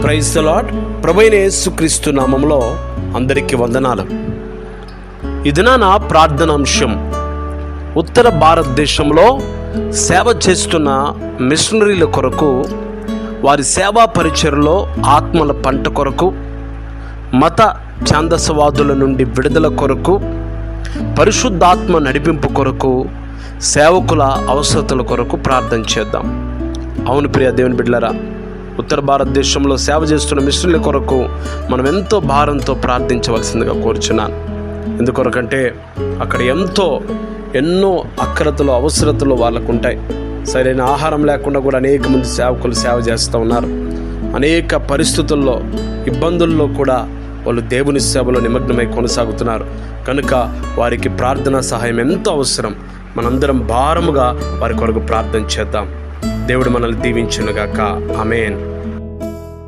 Praise the lord. ప్రభువైన యేసుక్రీస్తు నామములో అందరికీ వందనాలు. ఈ దినాన ప్రార్థనాంశం, ఉత్తర భారతదేశంలో సేవ చేస్తున్న మిషనరీల కొరకు, వారి సేవా పరిచర్లో ఆత్మల పంట కొరకు, మత ఛాందసవాదుల నుండి విడుదల కొరకు, పరిశుద్ధాత్మ నడిపింపు కొరకు, సేవకుల అవసరతల కొరకు ప్రార్థన చేద్దాం. అవును ప్రియ దేవుని బిడ్డలారా, ఉత్తర భారతదేశంలో సేవ చేస్తున్న మిషనరీల కొరకు మనం ఎంతో భారంతో ప్రార్థించవలసిందిగా కోరుచున్నాను. ఎందుకొరకంటే అక్కడ ఎన్నో అక్రతలు, అవసరతలు వాళ్ళకు ఉంటాయి. సరైన ఆహారం లేకుండా కూడా అనేక మంది సేవకులు సేవ చేస్తూ ఉన్నారు. అనేక పరిస్థితుల్లో, ఇబ్బందుల్లో కూడా వాళ్ళు దేవుని సేవలో నిమగ్నమై కొనసాగుతున్నారు. కనుక వారికి ప్రార్థనా సహాయం ఎంతో అవసరం. మనందరం భారముగా వారి కొరకు ప్రార్థన చేద్దాం. దేవుడు మనల్ని దీవించునుగాక. ఆమేన్.